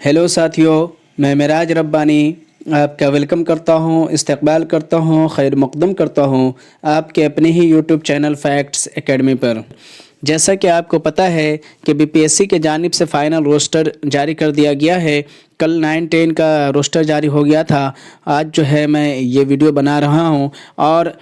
Hello साथियों, मैं मिराज रब्बानी आपका वेलकम करता हूं, इस्तकबाल करता हूं, खैर मक़दम करता हूं आपके अपने ही यूट्यूब चैनल फैक्ट्स एकेडमी पर। जैसा कि आपको पता है कि बीपीएससी के जानिब से फ़ाइनल रोस्टर जारी कर दिया गया है। कल 9-10 का रोस्टर जारी हो गया था। आज जो है मैं ये वीडियो बना रहा हूं और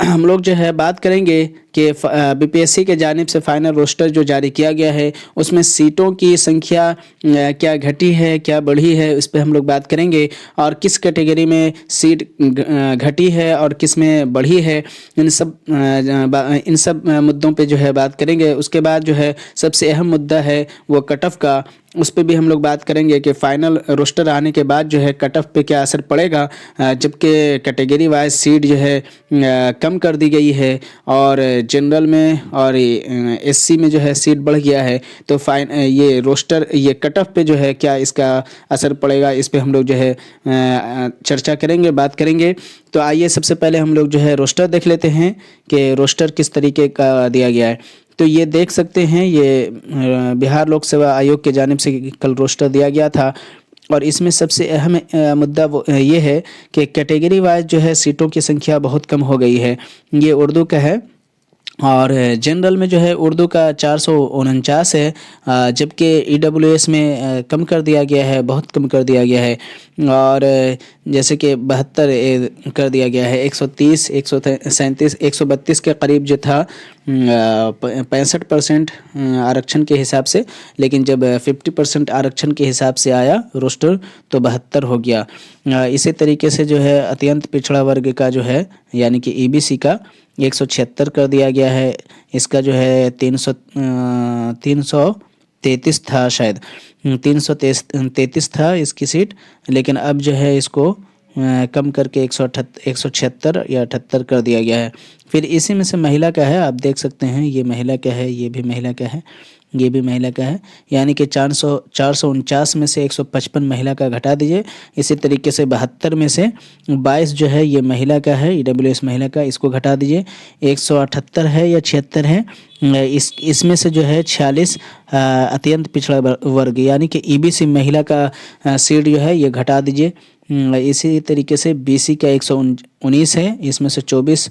हम लोग जो है बात करेंगे कि बीपीएससी के जानिब से फ़ाइनल रोस्टर जो जारी किया गया है उसमें सीटों की संख्या क्या घटी है क्या बढ़ी है, इस पे हम लोग बात करेंगे। और किस कैटेगरी में सीट घटी है और किस में बढ़ी है, इन सब मुद्दों पे जो है बात करेंगे। उसके बाद जो है सबसे अहम मुद्दा है वो कट ऑफ का, उस पर भी हम लोग बात करेंगे कि फ़ाइनल रोस्टर आने के बाद जो है कट ऑफ पे क्या असर पड़ेगा, जबकि कैटेगरी वाइज सीट जो है कम कर दी गई है और जनरल में और एससी में जो है सीट बढ़ गया है। तो ये रोस्टर ये कट ऑफ पे जो है क्या इसका असर पड़ेगा, इस पे हम लोग जो है चर्चा करेंगे, बात करेंगे। तो आइए सबसे पहले हम लोग जो है रोस्टर देख लेते हैं कि रोस्टर किस तरीके का दिया गया है। तो ये देख सकते हैं, ये बिहार लोक सेवा आयोग के जानिब से कल रोस्टर दिया गया था और इसमें सबसे अहम मुद्दा वो ये है कि कैटेगरी वाइज जो है सीटों की संख्या बहुत कम हो गई है। ये उर्दू का है और जनरल में जो है उर्दू का 449 है, जबकि ईडब्ल्यूएस में कम कर दिया गया है, बहुत कम कर दिया गया है। और जैसे कि 72 कर दिया गया है, 130, 137, 132 के करीब जो था 65% आरक्षण के हिसाब से, लेकिन जब 50% आरक्षण के हिसाब से आया रोस्टर तो 72 हो गया। इसी तरीके से जो है अत्यंत पिछड़ा वर्ग का जो है यानी कि ईबीसी का 176 कर दिया गया है। इसका जो है 333 था, शायद 333 था इसकी सीट, लेकिन अब जो है इसको कम करके 176 या 78 कर दिया गया है। फिर इसी में से महिला का है, आप देख सकते हैं ये महिला का है, ये भी महिला का है, ये भी महिला का है, यानी कि 449 में से 155 महिला का घटा दीजिए। इसी तरीके से 72 में से 22 जो है ये महिला का है, ईडब्ल्यूएस महिला का, इसको घटा दीजिए। 178 है या 76 है, इसमें से जो है 46 अत्यंत पिछड़ा वर्ग यानी कि ईबीसी महिला का सीट जो है ये घटा दीजिए। इसी तरीके से बीसी का 119 है, इसमें से 24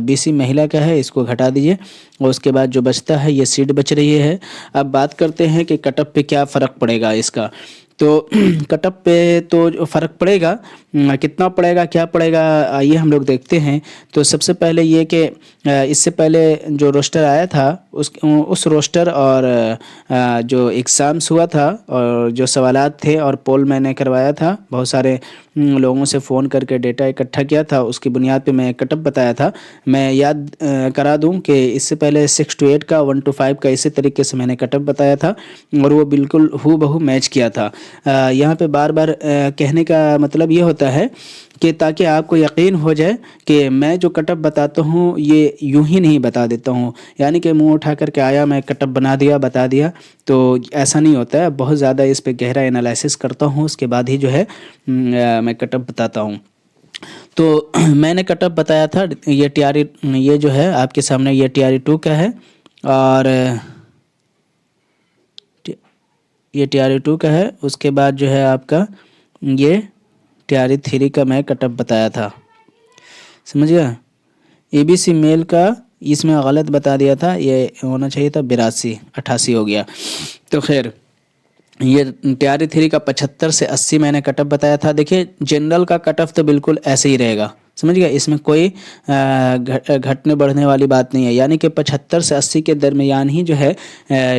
बीसी महिला का है, इसको घटा दीजिए। और उसके बाद जो बचता है ये सीट बच रही है। अब बात करते हैं कि कट ऑफ पे क्या फ़र्क पड़ेगा इसका। तो कट ऑफ पे तो फ़र्क पड़ेगा, कितना पड़ेगा क्या पड़ेगा आइए हम लोग देखते हैं। तो सबसे पहले ये कि इससे पहले जो रोस्टर आया था उस रोस्टर और जो एग्ज़ाम्स हुआ था और जो सवालात थे और पोल मैंने करवाया था, बहुत सारे लोगों से फ़ोन करके डेटा इकट्ठा किया था, उसकी बुनियाद पे मैं कट ऑफ बताया था। मैं याद करा दूं कि इससे पहले 6 to 8 का 1 to 5 का इसी तरीके से मैंने कट ऑफ बताया था और वो बिल्कुल हूबहू मैच किया था। यहाँ पे बार बार कहने का मतलब ये होता है कि ताकि आपको यकीन हो जाए कि मैं जो कट ऑफ बताता हूँ ये यूं ही नहीं बता देता हूँ, यानी कि मुंह उठा करके आया मैं कट ऑफ बना दिया बता दिया, तो ऐसा नहीं होता है। बहुत ज़्यादा इस पे गहरा एनालिसिस करता हूँ, उसके बाद ही जो है मैं कट ऑफ बताता हूँ। तो मैंने कट ऑफ बताया था, ये टीआरई, ये जो है आपके सामने ये टीआरई 2 का है और ये टीआरई 2 का है। उसके बाद जो है आपका ये टीआरई 3 का मैं कट ऑफ बताया था, समझ गया। एबीसी मेल का इसमें गलत बता दिया था, ये होना चाहिए था 82, 88 हो गया। तो खैर ये टीआरई 3 का 75 से 80 मैंने कट ऑफ बताया था। देखिए जनरल का कट ऑफ तो बिल्कुल ऐसे ही रहेगा, समझ गया, इसमें कोई घटने बढ़ने वाली बात नहीं है, यानी कि 75 से 80 के दरमियान ही जो है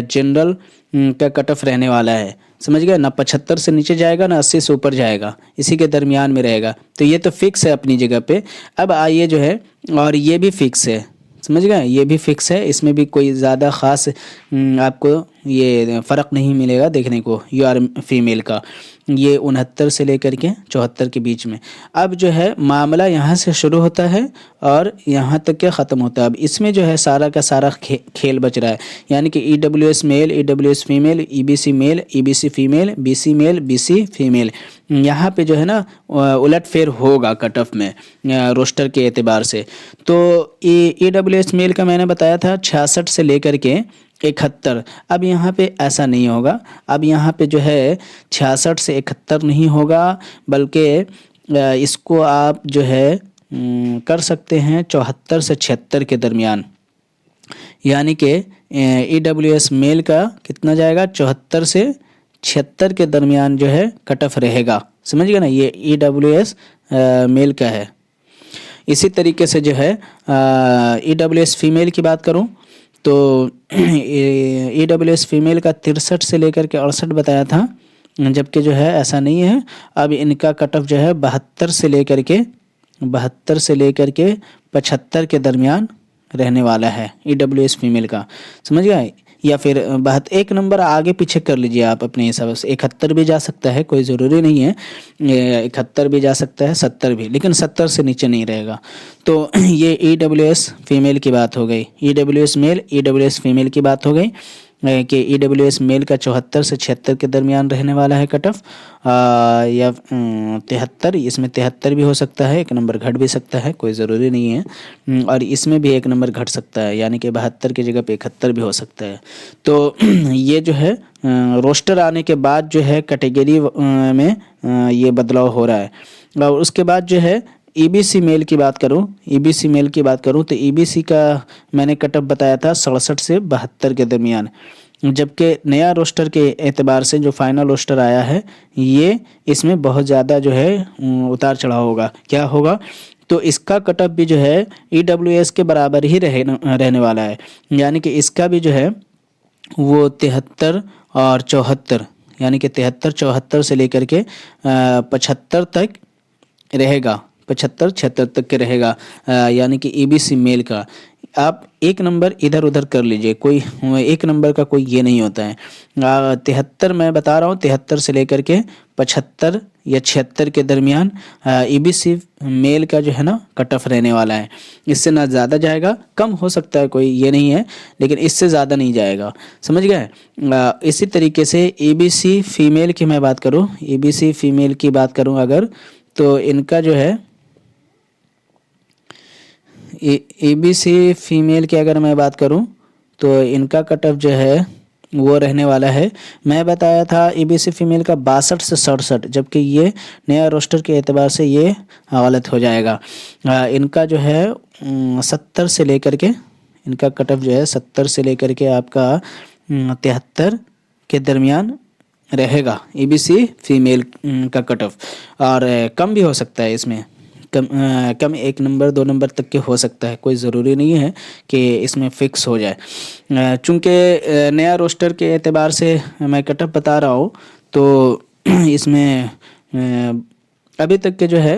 जनरल का कट ऑफ रहने वाला है, समझ गया ना। 75 से नीचे जाएगा ना 80 से ऊपर जाएगा, इसी के दरमियान में रहेगा। तो ये तो फिक्स है अपनी जगह पे। अब आइए जो है, और ये भी फिक्स है, समझ गए, ये भी फिक्स है, इसमें भी कोई ज़्यादा ख़ास आपको ये फ़र्क नहीं मिलेगा देखने को। यूआर फीमेल का ये 69 से लेकर के 74 के बीच में। अब जो है मामला यहाँ से शुरू होता है और यहाँ तक के ख़त्म होता है। अब इसमें जो है सारा का सारा खेल बच रहा है, यानी कि EWS male, EWS female, EBC male, EBC female, BC male, BC female, यहाँ पे जो है ना उलट फेर होगा कट ऑफ में रोस्टर के एतबार से। तो ईडब्ल्यूएस मेल का मैंने बताया था 66 से लेकर के 71। अब यहाँ पे ऐसा नहीं होगा, अब यहाँ पे जो है 66 से 71 नहीं होगा, बल्कि इसको आप जो है कर सकते हैं 74 से 76 के दरमियान। यानी कि EWS मेल का कितना जाएगा, 74 से 76 के दरमियान जो है कट ऑफ रहेगा। समझ गए ना, ये EWS मेल का है। इसी तरीके से जो है EWS फीमेल की बात करूं तो EWS फीमेल का 63 से लेकर के 68 बताया था, जबकि जो है ऐसा नहीं है। अब इनका कट ऑफ जो है 72 से लेकर के 75 के दरमियान रहने वाला है EWS फीमेल का। समझ गए, या फिर 1 नंबर आगे पीछे कर लीजिए आप अपने हिसाब से। 71 भी जा सकता है, कोई ज़रूरी नहीं है, 71 भी जा सकता है, 70 भी, लेकिन 70 से नीचे नहीं रहेगा। तो ये EWS फीमेल की बात हो गई, EWS मेल EWS फीमेल की बात हो गई कि EWS मेल का 74 से 76 के दरमियान रहने वाला है कट ऑफ, या 73, इसमें 73 भी हो सकता है, 1 नंबर घट भी सकता है, कोई ज़रूरी नहीं है। और इसमें भी 1 नंबर घट सकता है, यानी कि 72 की जगह पे 71 भी हो सकता है। तो ये जो है रोस्टर आने के बाद जो है कैटेगरी में ये बदलाव हो रहा है। और उसके बाद जो है EBC मेल की बात करूं, EBC मेल की बात करूं तो EBC का मैंने कट ऑफ बताया था 67 से 72 के दरमियान, जबकि नया रोस्टर के एतबार से जो फाइनल रोस्टर आया है ये इसमें बहुत ज़्यादा जो है उतार चढ़ाव होगा। क्या होगा, तो इसका कट ऑफ भी जो है EWS के बराबर ही रहने वाला है। यानी कि इसका भी जो है वो 73 और 74, यानी कि 73 74 से लेकर के 75 तक रहेगा, 75 76 तक के रहेगा। यानी कि EBC मेल का आप 1 नंबर इधर उधर कर लीजिए, कोई 1 नंबर का कोई ये नहीं होता है। 73 मैं बता रहा हूँ, 73 से लेकर के 75 या 76 के दरमियान EBC मेल का जो है ना कट ऑफ रहने वाला है। इससे ना ज़्यादा जाएगा, कम हो सकता है, कोई ये नहीं है, लेकिन इससे ज़्यादा नहीं जाएगा। समझ गए। इसी तरीके से EBC फीमेल की मैं बात करूँ, EBC फीमेल की बात करूँ अगर, तो इनका जो है EBC फीमेल की अगर मैं बात करूं तो इनका कट ऑफ जो है वो रहने वाला है, मैं बताया था EBC फीमेल का 62 से 67, जबकि ये नया रोस्टर के एतबार से ये गलत हो जाएगा। इनका जो है 70 से लेकर के, इनका कट ऑफ जो है 70 से लेकर के आपका 73 के दरमियान रहेगा EBC फीमेल का कट ऑफ, और कम भी हो सकता है, इसमें कम 1 नंबर 2 नंबर तक के हो सकता है, कोई ज़रूरी नहीं है कि इसमें फ़िक्स हो जाए। चूँकि नया रोस्टर के एतबार से मैं कट ऑफ बता रहा हूँ, तो इसमें अभी तक के जो है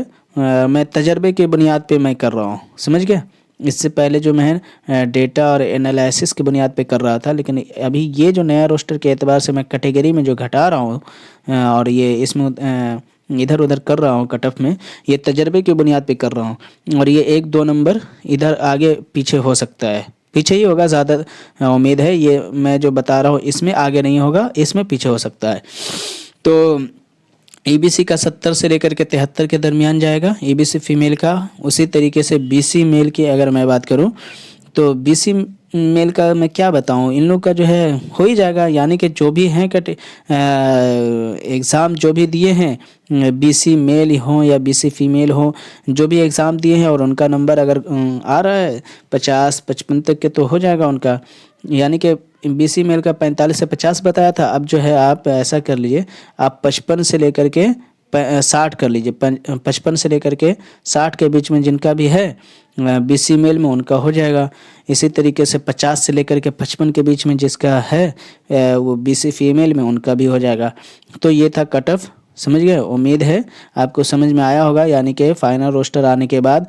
मैं तजर्बे के बुनियाद पे मैं कर रहा हूँ। समझ गया, इससे पहले जो मैं डेटा और एनालिसिस की बुनियाद पे कर रहा था, लेकिन अभी ये जो नया रोस्टर के एतबार से मैं कैटेगरी में जो घटा रहा हूँ और ये इसमें इधर उधर कर रहा हूँ कट ऑफ में, ये तजर्बे की बुनियाद पे कर रहा हूँ। और ये 1-2 नंबर इधर आगे पीछे हो सकता है, पीछे ही होगा ज़्यादा उम्मीद है। ये मैं जो बता रहा हूँ इसमें आगे नहीं होगा, इसमें पीछे हो सकता है। तो EBC का 70 से लेकर के 73 के दरमियान जाएगा EBC फीमेल का। उसी तरीके से BC मेल की अगर मैं बात करूं तो BC मेल का मैं क्या बताऊं, इन लोग का जो है हो ही जाएगा। यानी कि जो भी हैं एग्ज़ाम जो भी दिए हैं, BC मेल हो या BC फीमेल हो, जो भी एग्ज़ाम दिए हैं और उनका नंबर अगर आ रहा है 50-55 तक के, तो हो जाएगा उनका। यानी कि BC मेल का 45 से 50 बताया था। अब जो है आप ऐसा कर लीजिए, आप 55 से लेकर के 60 कर लीजिए, 55 से लेकर के 60 के बीच में जिनका भी है BC मेल में, उनका हो जाएगा। इसी तरीके से 50 से लेकर के 55 के बीच में जिसका है वो BC फीमेल में, उनका भी हो जाएगा। तो ये था कट ऑफ। समझ गए, उम्मीद है आपको समझ में आया होगा। यानी कि फाइनल रोस्टर आने के बाद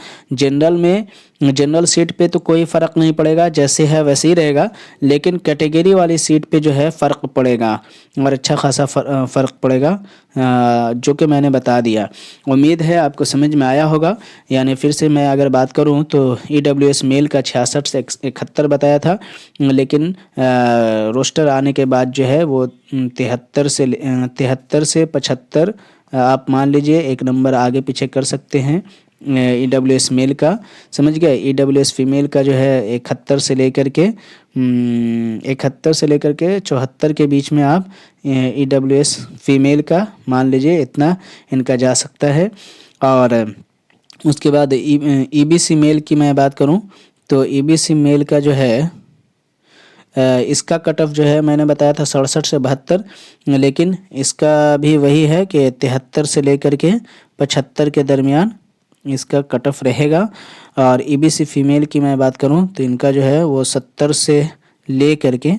जनरल सीट पे तो कोई फ़र्क नहीं पड़ेगा, जैसे है वैसे ही रहेगा, लेकिन कैटेगरी वाली सीट पे जो है फ़र्क पड़ेगा, और अच्छा खासा फ़र्क पड़ेगा, जो कि मैंने बता दिया। उम्मीद है आपको समझ में आया होगा। यानी फिर से मैं अगर बात करूं तो EWS मेल का 66 से 71 बताया था, लेकिन रोस्टर आने के बाद जो है वो 73 से 75 आप मान लीजिए 1 नंबर आगे पीछे कर सकते हैं। EWS मेल का, समझ गए। EWS फीमेल का जो है 71 से लेकर के 74 के बीच में आप EWS फीमेल का मान लीजिए इतना इनका जा सकता है। और उसके बाद EBC मेल की मैं बात करूं तो EBC मेल का जो है इसका कट ऑफ जो है मैंने बताया था 67 से 72, लेकिन इसका भी वही है कि 73 से लेकर के 75 के दरमियान इसका कट ऑफ रहेगा। और EBC फीमेल की मैं बात करूं तो इनका जो है वो 70 से ले करके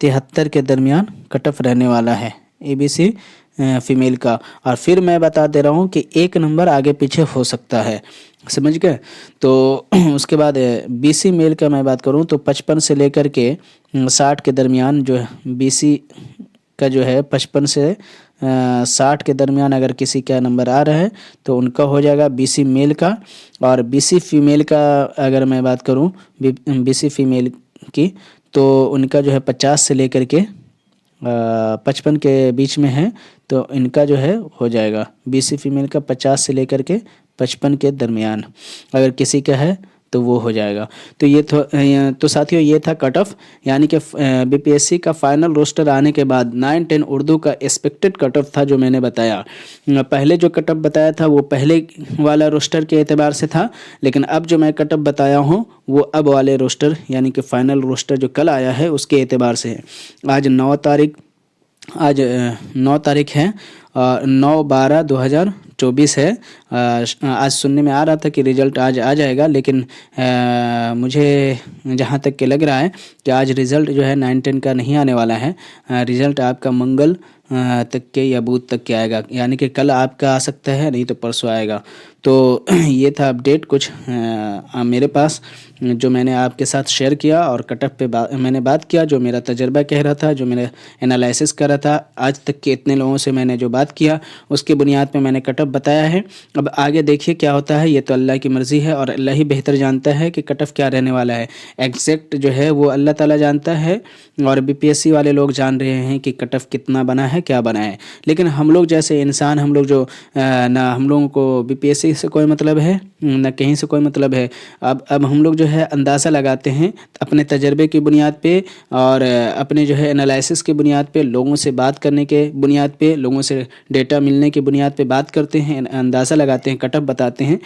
73 के दरमियान कट ऑफ रहने वाला है EBC फीमेल का। और फिर मैं बता दे रहा हूँ कि 1 नंबर आगे पीछे हो सकता है, समझ गए। तो उसके बाद BC मेल का मैं बात करूँ तो 55 से लेकर के 60 के दरमियान जो है BC का जो है 55 से 60 के दरमियान अगर किसी का नंबर आ रहा है तो उनका हो जाएगा BC मेल का। और BC फीमेल का अगर मैं बात करूं BC फीमेल की तो उनका जो है 50 से लेकर के 55 के बीच में है, तो इनका जो है हो जाएगा BC फीमेल का 50 से लेकर के 55 के दरमियान अगर किसी का है तो वो हो जाएगा। तो ये तो साथियों ये था कट ऑफ, यानी कि BPSC का फाइनल रोस्टर आने के बाद 9-10 उर्दू का एक्सपेक्टेड कट ऑफ था जो मैंने बताया। पहले जो कट ऑफ बताया था वो पहले वाला रोस्टर के एतबार से था, लेकिन अब जो मैं कट ऑफ बताया हूँ वो अब वाले रोस्टर यानी कि फाइनल रोस्टर जो कल आया है उसके एतबार से है। आज 9 तारीख है, 9/12/2024 है। आज सुनने में आ रहा था कि रिज़ल्ट आज आ जाएगा, लेकिन मुझे जहाँ तक के लग रहा है कि आज रिज़ल्ट जो है 9-10 का नहीं आने वाला है। रिज़ल्ट आपका मंगल तक के या बुध तक के आएगा, यानी कि कल आपका आ सकता है, नहीं तो परसों आएगा। तो ये था अपडेट कुछ मेरे पास जो मैंने आपके साथ शेयर किया, और कटअप पे मैंने बात किया, जो मेरा तजर्बा कह रहा था, जो मैंने एनालिसिस कर रहा था। आज तक के इतने लोगों से मैंने जो बात किया उसके बुनियाद पे मैंने कटअप बताया है। अब आगे देखिए क्या होता है, ये तो अल्लाह की मर्ज़ी है और अल्लाह ही बेहतर जानता है कि कटअप क्या रहने वाला है। एग्जैक्ट जो है वो अल्लाह ताला जानता है, और BPSC वाले लोग जान रहे हैं कि कटअप कितना बना है, क्या बना है। लेकिन हम लोग जैसे इंसान, हम लोग जो ना हम लोगों को BPSC से कोई मतलब है ना कहीं से कोई मतलब है। अब हम लोग जो है अंदाज़ा लगाते हैं अपने तजर्बे की बुनियाद पे और अपने जो है एनालिसिस की बुनियाद पे, लोगों से बात करने के बुनियाद पे, लोगों से डेटा मिलने की बुनियाद पे बात करते हैं, अंदाज़ा लगाते हैं, कटअप बताते हैं।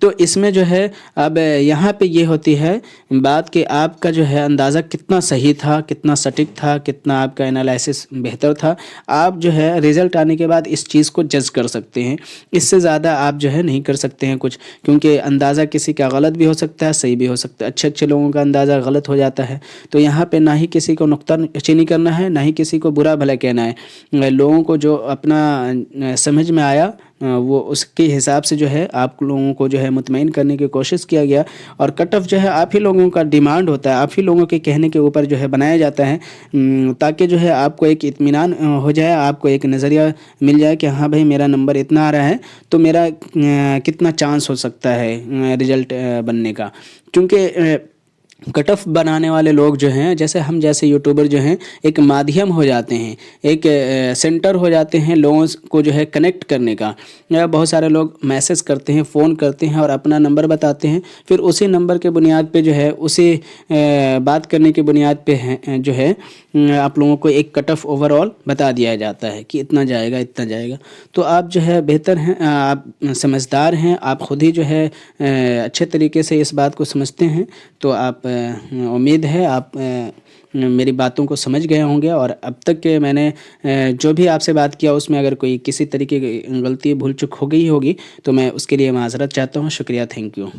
तो इसमें जो है अब यहाँ पे ये होती है बात कि आपका जो है अंदाज़ा कितना सही था, कितना सटीक था, कितना आपका एनालिसिस बेहतर था। आप जो है रिज़ल्ट आने के बाद इस चीज़ को जज कर सकते हैं, इससे ज़्यादा आप जो है नहीं कर सकते हैं कुछ, क्योंकि अंदाज़ा किसी का गलत भी हो सकता है, सही भी हो सकता है। अच्छे लोगों का अंदाज़ा गलत हो जाता है। तो यहाँ पे ना ही किसी को नुक्ताचीनी करना है, ना ही किसी को बुरा भला कहना है। लोगों को जो अपना समझ में आया वो उसके हिसाब से जो है आप लोगों को जो है मुतमईन करने की कोशिश किया गया। और कट ऑफ जो है आप ही लोगों का डिमांड होता है, आप ही लोगों के कहने के ऊपर जो है बनाया जाता है, ताकि जो है आपको एक इत्मीनान हो जाए, आपको एक नज़रिया मिल जाए कि हाँ भाई मेरा नंबर इतना आ रहा है तो मेरा कितना चांस हो सकता है रिज़ल्ट बनने का। क्योंकि कट ऑफ बनाने वाले लोग जो हैं, जैसे हम जैसे यूट्यूबर जो हैं, एक माध्यम हो जाते हैं, एक सेंटर हो जाते हैं लोगों को जो है कनेक्ट करने का। बहुत सारे लोग मैसेज करते हैं, फ़ोन करते हैं और अपना नंबर बताते हैं, फिर उसी नंबर के बुनियाद पे जो है उसी बात करने की बुनियाद पे है जो है आप लोगों को एक कट ऑफ ओवरऑल बता दिया जाता है कि इतना जाएगा, इतना जाएगा। तो आप जो है बेहतर हैं, आप समझदार हैं, आप खुद ही जो है अच्छे तरीके से इस बात को समझते हैं। तो आप उम्मीद है आप मेरी बातों को समझ गए होंगे। और अब तक के मैंने जो भी आपसे बात किया उसमें अगर कोई किसी तरीके की गलती, भूल चूक हो गई होगी तो मैं उसके लिए माज़रत चाहता हूँ। शुक्रिया, थैंक यू।